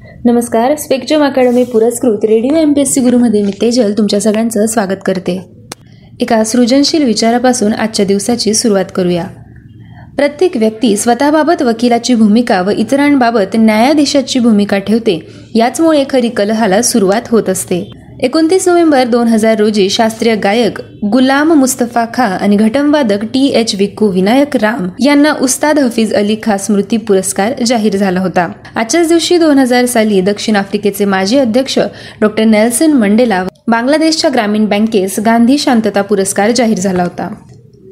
नमस्कार. Spectrum academy पुरस्कृत radio MPSC गुरुमध्ये मी तेजल तुमच्या सगळ्यांचं स्वागत करते. एका सृजनशील विचारापासून आजच्या दिवसाची सुरुवात करूया. प्रत्येक व्यक्ती स्वतःबाबत वकिलाची भूमिका व इतरांबाबत न्यायाधीशाची भूमिका ठेवते. याचमुळे खरी कलहाला सुरुवात होत असते. 29 नोव्हेंबर 2000 रोजी शास्त्रीय गायक गुलाम मुस्तफा खां आणि घटमवादक TH विक्कू विनायक राम यांना उस्ताद हफीज अली खां स्मृती पुरस्कार जाहीर झाला होता. आजच्याच दिवशी 2000 साली दक्षिण आफ्रिकेचे माजी अध्यक्ष डॉ. नेल्सन मंडेला बांगलादेशच्या ग्रामीण बँकेस गांधी शांतता पुरस्कार जाहीर झाला होता.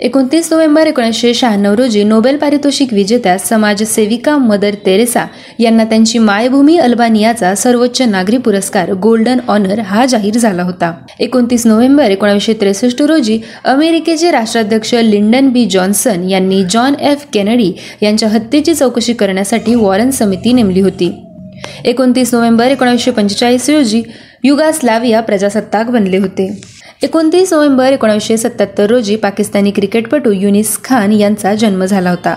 29 नोव्हेंबर 1996 रोजी नोबेल पारितोषिक विजेत्या समाजसेविका मदर तेरेसा यांना त्यांची मायभूमी अल्बानियाचा सर्वोच्च नागरी पुरस्कार गोल्डन ऑनर हा जाहीर झाला होता. 29 नोव्हेंबर 1963 रोजी अमेरिकेचे राष्ट्राध्यक्ष लिंडन B. जॉन्सन यांनी जॉन F. केनेडी यांच्या हत्येची चौकशी करण्यासाठी वॉरन समिती नेमली होती. 29 नोव्हेंबर 1945 रोजी युगास्लाविया प्रजासत्ताक बनले होते. 29 नोव्हेंबर 1977 रोजी पाकिस्तानी क्रिकेटपटू युनिस खान यांचा जन्म झाला होता.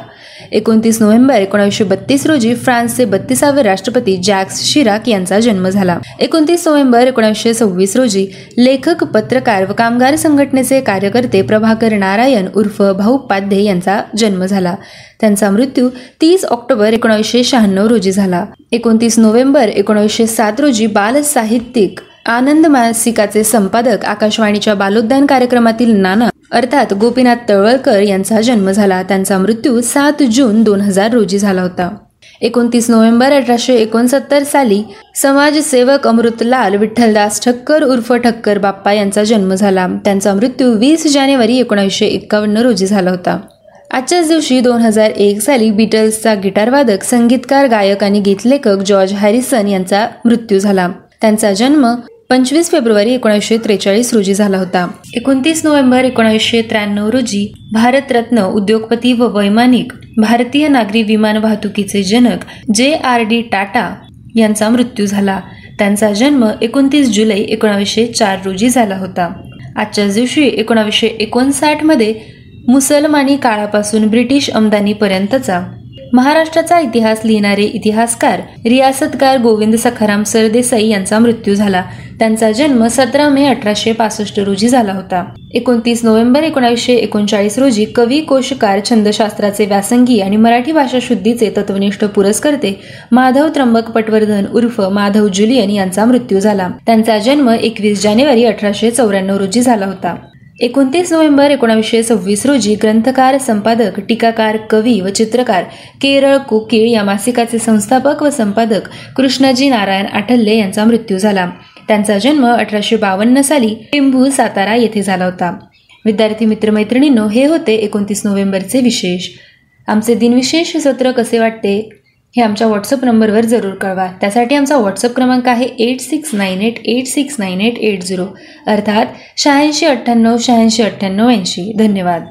29 नोव्हेंबर 1932 रोजी फ्रान्सचे 32वे राष्ट्रपती जॅक्स शिराक यांचा जन्म झाला. 29 नोव्हेंबर 1926 रोजी लेखक, पत्रकार व कामगार संघटनेचे कार्यकर्ते प्रभाकर नारायण उर्फ भाऊ पाध्ये यांचा जन्म झाला. त्यांचा मृत्यू 30 ऑक्टोबर 1996 रोजी झाला. 29 नोव्हेंबर 1907 रोजी बाल साहित्यिक आनंद मासिकाचे संपादक, आकाशवाणीच्या बालोद्यान कार्यक्रमातील नाना अर्थात गोपीनाथ तळवलकर यांचा जन्म झाला. त्यांचा मृत्यू 7 जून 2000 रोजी झाला होता. 29 नोव्हेंबर 1869 साली समाजसेवक अमृतलाल विठ्ठलदास ठक्कर उर्फ ठक्कर बाप्पा यांचा जन्म झाला. त्यांचा मृत्यू 20 जानेवारी 1951 रोजी झाला होता. आजच्याच दिवशी 2001 साली बीटल्सचा गिटारवादक, संगीतकार, गायक आणि गीतलेखक जॉर्ज हॅरिसन यांचा मृत्यू झाला. त्यांचा जन्म 25 फेब्रुवारी 1943 रोजी झाला होता. 29 नोव्हेंबर 1993 रोजी भारतरत्न, उद्योगपती व वैमानिक, भारतीय नागरी विमान वाहतुकीचे जनक JRD टाटा यांचा मृत्यू झाला. त्यांचा जन्म 29 जुलै 1904 रोजी झाला होता. आजच्याच दिवशी 1959 मध्ये मुसलमानी काळापासून ब्रिटिश आमदानीपर्यंतचा महाराष्ट्राचा इतिहास लिहिणारे इतिहासकार, रियासतकार गोविंद सखाराम सरदेसाई यांचा मृत्यू झाला. त्यांचा जन्म 17 मे 1865 रोजी झाला होता. 29 नोव्हेंबर 1939 रोजी कवी, कोशकार, छंदशास्त्राचे व्यासंगी आणि मराठी भाषा शुद्धीचे तत्वनिष्ठ पुरस्कर्ते माधव त्र्यंबक पटवर्धन उर्फ माधव जुलियन यांचा मृत्यू झाला. त्यांचा जन्म 21 जानेवारी 1894 रोजी झाला होता. 29 नोव्हेंबर 1926 रोजी ग्रंथकार, संपादक, टीकाकार, कवी व चित्रकार केरळ कोकिळ या मासिकाचे संस्थापक व संपादक कृष्णाजी नारायण आठल्ले यांचा मृत्यू झाला. त्यांचा जन्म 1852 साली टेंभू, सातारा येथे झाला होता. विद्यार्थी मित्रमैत्रिणींनो, हे होते 29 नोव्हेंबरचे विशेष. आमचे दिनविशेष सत्र कसे वाटते हे आमच्या व्हॉट्सअप नंबरवर जरूर कळवा. त्यासाठी आमचा व्हॉट्सअप क्रमांक आहे 8698869880 अर्थात 8698869880. धन्यवाद.